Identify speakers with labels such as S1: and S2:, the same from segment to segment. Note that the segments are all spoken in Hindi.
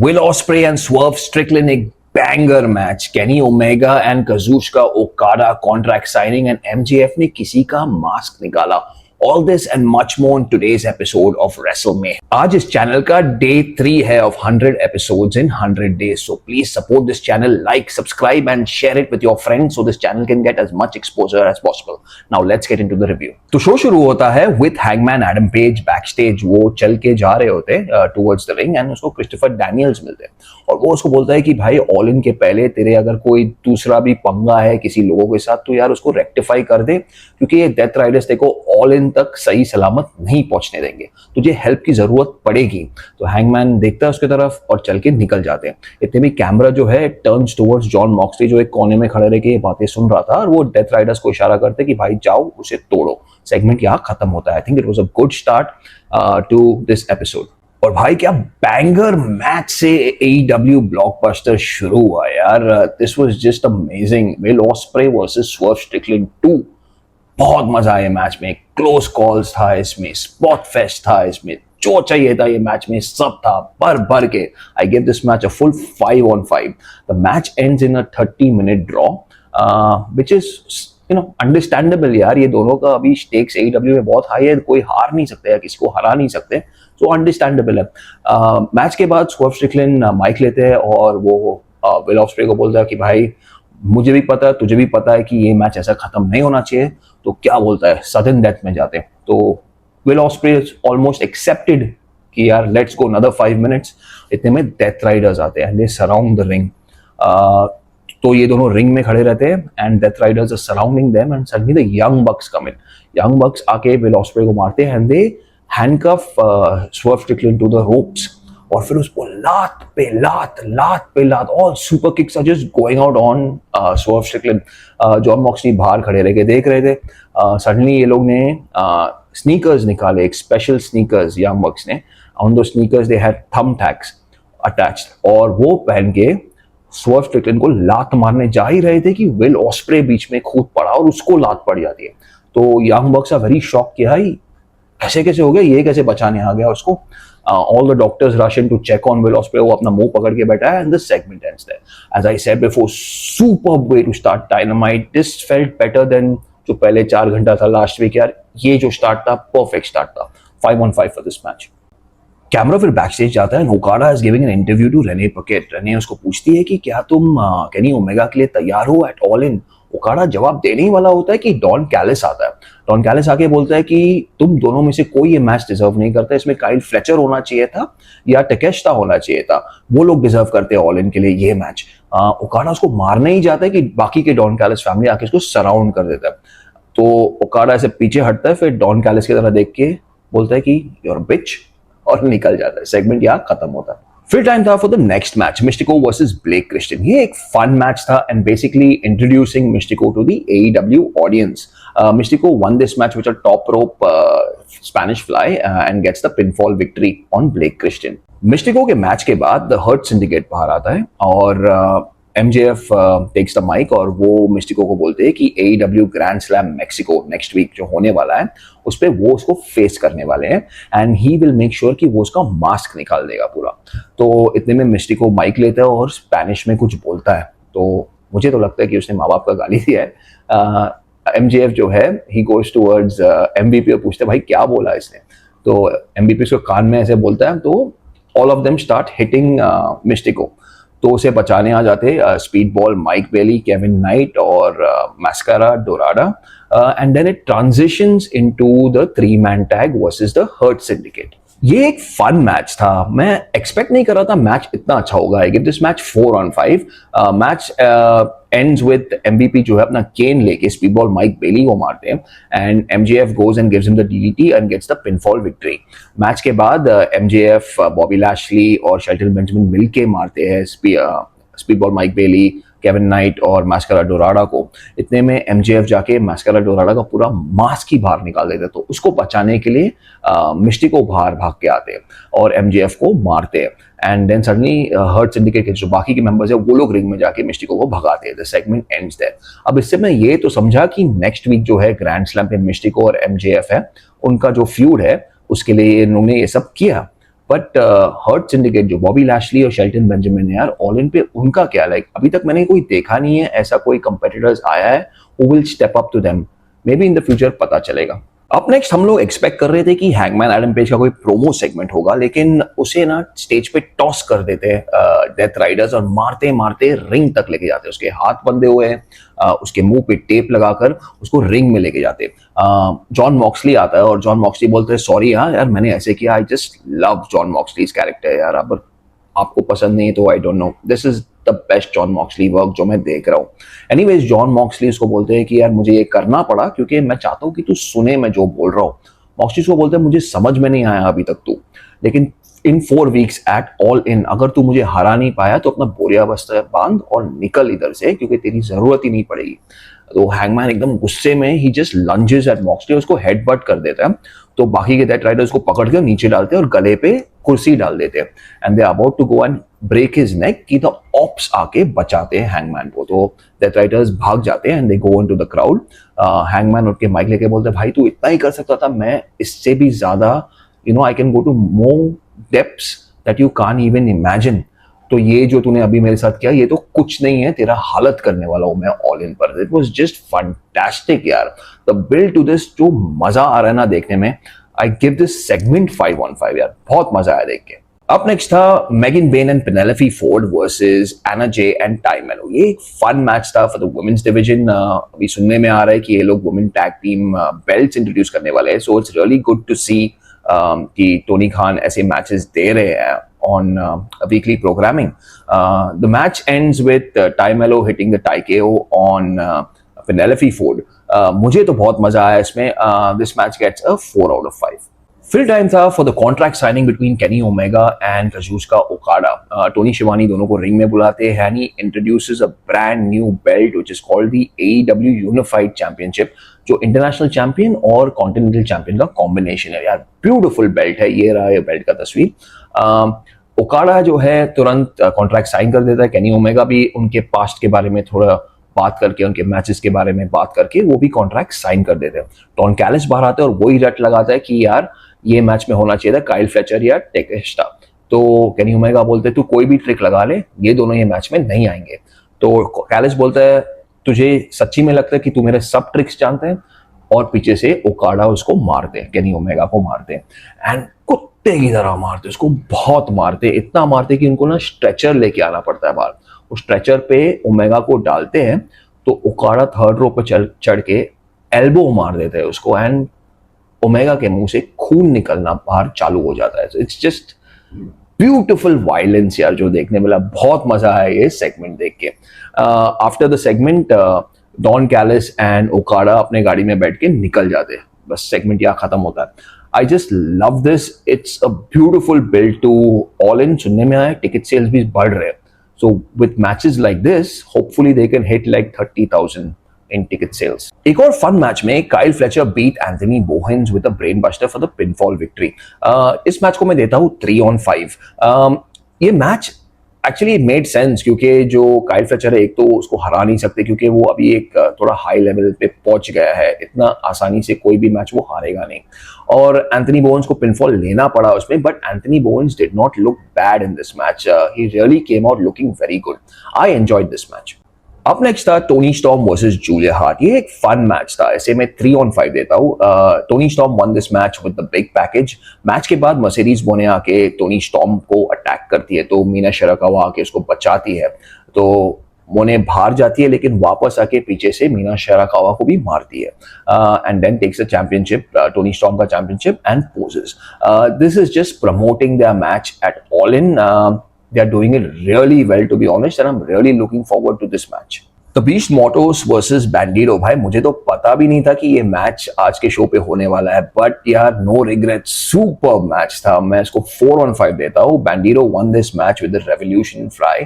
S1: Will Ospreay and Swerve Strickland एक banger match. Kenny Omega and Kazuchika Okada contract signing and MJF ने किसी का मास्क निकाला. All this and much more in today's episode of WrestleMania. आज इस चैनल का day 3 है of 100 episodes in 100 days. So please support this channel, like, subscribe and share it with your friends so this channel can get as much exposure as possible. Now let's get into the review. तो शो शुरू होता है with Hangman Adam Page backstage. वो चल के जा रहे होते towards the ring and उसको क्रिस्टोफर डैनियल्स मिलते हैं और वो उसको बोलता है कि भाई ऑल इन के पहले तेरे अगर कोई दूसरा भी पंगा है किसी लोगों के साथ तो यार उसको रेक्टिफाई कर दे क्योंकि ये डेथ राइडर्स देखो ऑल इन तक सही सलामत नहीं पहुंचने देंगे, तुझे हेल्प की जरूरत पड़ेगी. तो हैंगमैन देखता है उसके तरफ और चल के निकल जाते हैं. इतने में कैमरा जो है टर्न्स टुवर्ड्स जॉन मॉक्सली जो एक कोने में खड़े रह के ये बातें सुन रहा था और वो डेथ राइडर्स को इशारा करते कि भाई जाओ उसे तोड़ो. सेगमेंट यहाँ खत्म होता है. I think it was a good start to this episode. और भाई क्या बैंगर मैच से AEW ब्लॉकबस्टर शुरू हुआ यार. This was just amazing. Will Ospreay versus Swerve Strickland 2. बहुत मजा आया मैच में. क्लोज कॉल्स था इसमें, स्पॉट फेस्ट था इसमें, जो चाहिए था ये मैच में सब था भर भर के. I give this match a full 5 on 5. The match ends in a 30-minute draw which is understandable यार. ये दोनों का अभी स्टेक्स AEW में बहुत हाई है, कोई हार नहीं सकते या किसी को हरा नहीं सकते, तो अंडरस्टैंडेबल है. मैच के बाद स्वर्व स्ट्रिकलैंड माइक लेते हैं और वो विल ऑस्प्रे को बोलता है कि भाई मुझे भी पता है तुझे भी पता है कि ये मैच ऐसा खत्म नहीं होना चाहिए, तो क्या बोलता है सडन डेथ में जाते हैं. तो विल ऑस्प्रे ऑलमोस्ट एक्सेप्टेड कि यार लेट्स गो अनदर 5 minutes. इतने में डेथ राइडर्स आते हैं, दे सराउंड द रिंग. तो ये दोनों रिंग में खड़े रहते हैं and Death Riders are surrounding them and suddenly the Young Bucks come in. Young Bucks आके विल ऑस्प्रे को मारते हैं and they handcuff Swerve Strickland to the ropes. और फिर उसको लात पे लात all super kicks are just going out on Swerve Strickland. Jon Moxley बाहर खड़े रह के देख रहे थे. सडनली ये लोग ने स्नीकर्स निकाले, एक स्पेशल स्नीकर्स यंग बक्स ने. ऑन दो sneakers they had thumb tags attached और वो पहन के स्वर्व स्ट्रिकलैंड को लात मारने जा ही रहे थे कि विल ऑस्प्रे बीच में कूद पड़ा और उसको लात पड़ जाती है. तो Young Bucks are very shock कि भाई कैसे हो गया, ये कैसे बचाने आ गया उसको. All the doctors rush in to check on Will Ospreay. वो अपना मुंह पकड़ के बैठा है and the segment ends there. As I said before, superb way to start Dynamite. This felt better than जो पहले 4 घंटा था लास्ट वीक यार. ये जो स्टार्ट था परफेक्ट स्टार्ट था. 5 on 5 for this match. Camera फिर बैक स्टेज जाता है. Okada is giving an interview to Renee Paquette. Renee उसको पूछती है कि क्या तुम केनी ओमेगा के लिए तैयार हो एट ऑल इन. ओकाडा जवाब देने ही वाला होता है कि डॉन कैलिस आता है. डॉन कैलिस आके बोलता है कि तुम दोनों में से कोई ये मैच डिजर्व नहीं करता. इसमें काइल फ्लेचर होना चाहिए था या टेकेस्टा होना चाहिए था. वो लोग डिजर्व करते हैं ऑल इन के लिए ये मैच. ओकाडा उसको मारना ही चाहता है कि बाकी के डॉन कैलिस फैमिली आके इसको सराउंड कर देता है. तो ओकाडा ऐसे पीछे हटता है, फिर डॉन कैलिस की तरह देख के बोलता है कि यूर बिच और निकल जाता है. सेगमेंट यहाँ खत्म होता है. फिर टाइम था for the next match, Mistico versus Blake Christian. ये एक फन मैच था and basically introducing Mistico to the AEW audience. Mystico won this match with a top rope Spanish fly and gets the pinfall victory on Blake Christian. Mystico के मैच के बाद The Hurt Syndicate बाहर आता है और MJF takes the mic और वो मिस्टिको को बोलते हैं कि AEW Grand Slam Mexico next week जो होने वाला है उस पर वो उसको फेस करने वाले हैं and he will make sure कि वो उसका मास्क निकाल देगा पूरा. तो इतने में मिस्टिको माइक लेता है और स्पेनिश में कुछ बोलता है. तो मुझे तो लगता है कि उसने माँ बाप का गाली दिया है. MJF जो है ही गोज टूवर्ड्स MVP और पूछते भाई क्या बोला इसने. तो MVP उसको कान में ऐसे बोलता है तो all of them start hitting Mistico. तो उसे बचाने आ जाते Speedball, Mike Bailey, Kevin Knight और Mascara Dorada. And then it transitions into the 3-man tag versus the Hurt Syndicate. ये एक फन मैच था. मैं एक्सपेक्ट नहीं कर रहा था मैच इतना अच्छा होगा. I give this match 4 on 5. Match ends with MVP जो है अपना केन लेके स्पीडबॉल माइक बेली को मारते हैं and MJF goes and gives him the DDT and gets the pinfall victory. Match के बाद MJF, बॉबी लैशली और शेल्टन बेंजामिन मिलके मारते हैं स्पीडबॉल माइक बेली, केविन नाइट और मैस्कारा डोराडा को. इतने में MJF जाके मैस्कारा डोराडा का पूरा मास्क ही बाहर निकाल देते. तो उसको बचाने के लिए मिस्टिको बाहर भाग के आते हैं और MJF को मारते हैं. And then suddenly Hurt Syndicate के जो बाकी के मेंबर्स है वो लोग रिंग में जाके मिस्टिको को भगाते हैं. The segment ends there. अब इससे मैं ये तो समझा कि नेक्स्ट वीक जो है ग्रैंड स्लैम पे मिस्टिको और MJF है उनका जो फ्यूड है उसके लिए इन्होंने ये सब किया. बट हर्ट सिंडिकेट जो बॉबी लैशली और शेल्टन बेंजामिन है यार, ऑल इन पे उनका क्या, लाइक अभी तक मैंने कोई देखा नहीं है ऐसा कोई कंपेटिटर्स आया है who will step up to them. Maybe in the future पता चलेगा। अब नेक्स्ट हम लोग एक्सपेक्ट कर रहे थे कि हैंगमैन एडम पेज का कोई प्रोमो सेगमेंट होगा, लेकिन उसे ना स्टेज पे टॉस कर देते हैं डेथ राइडर्स और मारते मारते रिंग तक लेके जाते हैं। उसके हाथ बंधे हुए हैं, उसके मुंह पे टेप लगाकर उसको रिंग में लेके जाते हैं। जॉन मॉक्सली आता है और जॉन मॉक्सली बोलते हैं सॉरी यार मैंने ऐसे किया, I just love Jon Moxley's character यार, अब आपको पसंद नहीं तो I don't know, this is the best Jon Moxley work जो मैं देख रहा हूँ। एनीवेज जॉन मॉक्सली उसको बोलते हैं कि यार मुझे ये करना पड़ा क्योंकि मैं चाहता हूँ कि तू सुने मैं जो बोल रहा हूँ। मॉक्सली उसको बोलते हैं मुझे समझ में नहीं आया अभी तक तू, लेकिन इन 4 वीक्स एट ऑल इन अगर तू मुझे हरा नहीं पाया तो अपना बोरिया बस्तर बांध और निकल इधर से क्योंकि तेरी जरूरत ही नहीं पड़ेगी। तो हैंगमैन एकदम गुस्से में ही जस्ट लंजेस एट मॉक्सली, उसको हेडबट कर देता है। तो बाकी के डेथ राइडर्स को पकड़ के नीचे डालते हैं और गले पे कुर्सी डाल देते हैं and they about to go and break his neck कि द ऑप्स आके बचाते हैं हैंगमैन को। तो डेथ राइडर्स भाग जाते हैं and they go into the crowd. Hangman उठ के माइक लेके बोलते हैं भाई तू इतना ही कर सकता था, मैं इससे भी ज्यादा I can go to more depths that you can't even imagine. तो ये जो तूने अभी मेरे साथ किया ये तो कुछ नहीं है, तेरा हालत करने वाला हूं मैं ऑल इन पर। इट वाज जस्ट फैंटास्टिक यार, द बिल्ड टू दिस, जो मजा आ रहा है ना देखने में। I give this segment 5 on 5 यार, बहुत मजा आया देख के। अब नेक्स्ट था Megan Bayne and Penelope Ford versus Anna Jay and Tay Melo. ये एक फन मैच था फॉर द वुमेन्स डिवीजन। अभी सुनने में आ रहा है कि ये लोग women tag team belts introduce करने वाले हैं, so it's really good to see कि टोनी खान ऐसे मैचेस दे रहे हैं on weekly programming. The match ends with Ty Mello hitting the tie KO on Penelope Ford. मुझे तो बहुत मजा आया इसमें। This match gets a 4 out of 5. फिर टाइम था for the contract signing between Kenny Omega and Kazuchika Okada. Tony Schiavone दोनों को रिंग में बुलाते हैं and he introduces a brand new belt which is called the AEW unified championship, जो इंटरनेशनल चैंपियन और कॉन्टिनेंटल चैंपियन का कॉम्बिनेशन है यार। ब्यूटीफुल बेल्ट है, ये रहा है बेल्ट का तस्वीर। ओकाडा जो है तुरंत कॉन्ट्रैक्ट साइन कर देता है। केनी ओमेगा भी उनके पास्ट के बारे में थोड़ा बात करके, उनके मैचेस के बारे में बात करके वो भी कॉन्ट्रैक्ट साइन कर देते हैं। टॉन कैलिस बाहर आते हैं और वही रट लगाता है कि यार ये मैच में होना चाहिए था काइल फ्लेचर या टेकेस्टा। तो केनी ओमेगा बोलते तू कोई भी ट्रिक लगा ले, ये दोनों ये मैच में नहीं आएंगे। तो कैलिस बोलता है तुझे सच्ची में लगता है कि तू मेरे सब ट्रिक्स जानते हैं, और पीछे से ओकाडा उसको मारते हैं, केनी ओमेगा को मारते हैं एंड कुत्ते की तरह मारते, उसको बहुत मारते, इतना मारते कि उनको ना स्ट्रेचर लेके आना पड़ता है बाहर। उस स्ट्रेचर पे ओमेगा को डालते हैं तो ओकाडा थर्ड रो पे चढ़ के एल्बो मार देते हैं उसको एंड ओमेगा के मुंह से खून निकलना बाहर चालू हो जाता है। इट्स जस्ट ब्यूटिफुल वायलेंस यार जो देखने मिला, बहुत मजा आया ये सेगमेंट देख के। After the segment Don Callis and Okada अपने गाड़ी में बैठ के निकल जाते हैं, बस सेगमेंट यहाँ खत्म होता है। I just love this, it's a beautiful build to All In. सुनने में आया टिकट सेल्स भी बढ़ रहे हैं, so with matches like this hopefully they can hit like 30,000 in ticket sales. एक और फन मैच में Kyle Fletcher beat Anthony Bowens with a brain buster for the pinfall victory. इस मैच को मैं देता हूँ 3 on 5। ये मैच एक्चुअली मेड सेंस क्योंकि जो काइल फ्लेचर है एक तो उसको हरा नहीं सकते क्योंकि वो अभी एक थोड़ा हाई लेवल पे पहुंच गया है, इतना आसानी से कोई भी मैच वो हारेगा नहीं। और एंथनी बोहेंस को पिनफॉल लेना पड़ा उसमें, but Anthony Bowens did not look bad in this match. He really came out looking very good. I enjoyed this match. अब नेक्स्ट था Toni Storm versus Julia Hart. ये एक फन मैच था, ऐसे मैं 3 on 5 देता हूँ। Tony storm one this match with the big package. Match के बाद मर्सिडीज बोने आके टोनी स्टॉर्म को अटैक करती है तो मीना शिराकावा आके उसको बचाती है। तो मोने बाहर जाती है लेकिन वापस आके पीछे से मीना शिराकावा को भी मारती है and then takes the championship, Toni Storm का championship and poses. This is just promoting their match at All In. They are doing it really well, to be honest, and I'm really looking forward to this match. The Beast Motos versus Bandito। भाई मुझे तो पता भी नहीं था कि ये मैच आज के शो पे होने वाला है, बट यार नो रिग्रेट, सुपर मैच था। मैं इसको 4 on 5 देता हूँ। Bandito won this match with the Revolution Fly।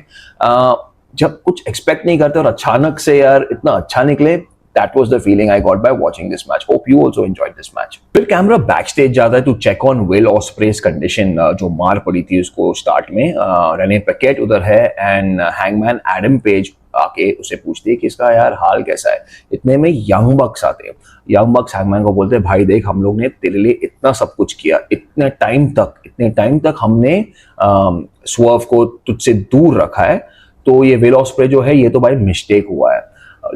S1: जब कुछ एक्सपेक्ट नहीं करते और अचानक से यार इतना अच्छा निकले, that was the feeling I got by watching this match. Hope you also enjoyed this match. फिर कैमरा बैकस्टेज जाता है to check on Will Ospreay's condition, जो मार पड़ी थी उसको स्टार्ट में। रेने पैकेट उधर है एंड हैंगमैन एडम पेज आके उसे पूछती है कि इसका यार हाल कैसा है। इतने में यंग बक्स आते हैं। यंग बक्स हैंगमैन को बोलते हैं, भाई देख, हम लोग ने तेरे लिए इतना सब कुछ किया, इतने टाइम तक हमने स्वर्व को तुझसे दूर रखा है, तो ये विल ऑस्प्रे जो है ये तो भाई मिस्टेक हुआ है,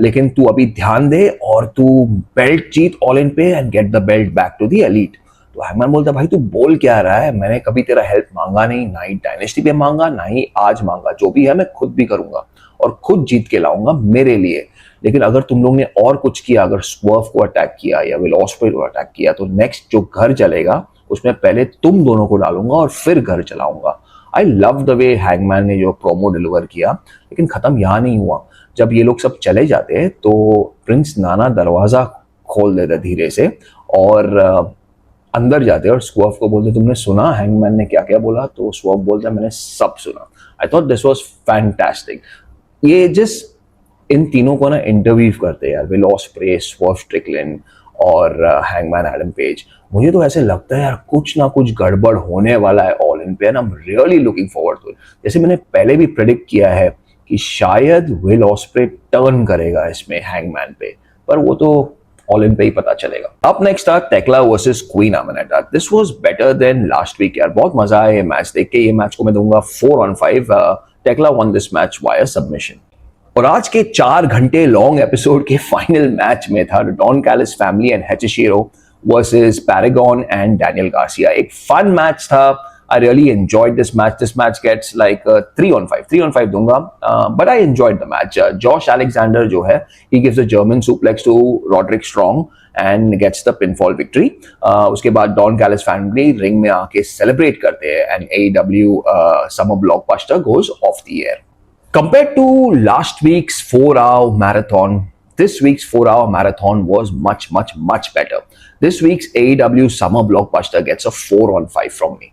S1: लेकिन तू अभी ध्यान दे और तू बेल्ट जीत ऑल इन पे and get the belt back to the Elite. तो हैंगमैन बोलता है, भाई तू बोल क्या रहा है, मैंने कभी तेरा हेल्प मांगा नहीं, ना ही डायनेस्टी पे मांगा, ना ही आज मांगा, जो भी है मैं खुद भी करूंगा और खुद जीत के लाऊंगा मेरे लिए। लेकिन अगर तुम लोग ने और कुछ किया, अगर स्वर्व को अटैक किया या विल ऑस्प्रे को अटैक किया, तो नेक्स्ट जो घर चलेगा उसमें पहले तुम दोनों को डालूंगा और फिर घर चलाऊंगा। I love the way hangman ने जो प्रोमो डिलीवर किया। लेकिन खत्म यहाँ नहीं हुआ। जब ये लोग सब चले जाते हैं तो प्रिंस नाना दरवाजा खोल देता धीरे से और अंदर जाते हैं और स्वर्व को बोलते, तुमने सुना हैंगमैन ने क्या क्या बोला? तो स्वर्व बोलता है, मैंने सब सुना। I thought this was fantastic. ये जिस इन तीनों को ना इंटरव्यू करते हैं यार, विल ऑस्प्रे, स्वर्व स्ट्रिकलैंड और हैंगमैन एडम पेज, मुझे तो ऐसे लगता है यार कुछ ना कुछ गड़बड़ होने वाला है ऑल इन पे, and I am really looking forward to it. जैसे मैंने पहले भी प्रेडिक्ट किया है कि शायद विल ऑस्प्रे टर्न करेगा इसमें हैंगमैन पे, पर वो तो ऑल इन पे ही पता चलेगा। अब नेक्स्ट था Thekla versus Queen Aminata. This was better than last week यार, बहुत मजा आया ये मैच देख के। ये मैच को मैं दूंगा 4-on-5। Thekla won this match via submission. और आज के 4 घंटे लॉन्ग एपिसोड के फाइनल मैच में था Don Callis Family and Hechicero versus Paragon and Daniel Garcia. एक फन मैच था। I really enjoyed this match. This match gets like 3-on-5. 3-on-5 दूंगा, but I enjoyed the match. Josh Alexander जो है, he gives a German suplex to Roderick Strong and gets the pinfall victory. उसके बाद डॉन कैलिस फैमिली रिंग में आके सेलिब्रेट करते हैं and AEW Summer Blockbuster goes off the air. Compared to last week's 4-hour marathon, this week's 4-hour marathon was much better. This week's AEW Summer Blockbuster gets a 4-on-5 from me.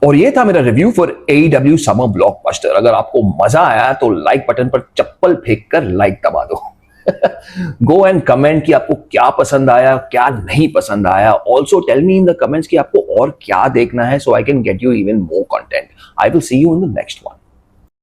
S1: और ये था मेरा review for AEW summer blockbuster. अगर आपको मजा आया तो लाइक बटन पर चप्पल फेंक कर लाइक दबा दो। गो एंड कमेंट कि आपको क्या पसंद आया, क्या नहीं पसंद आया। Also tell me in the comments कि आपको और क्या देखना है, so I can get you even more content. I will see you in the next one.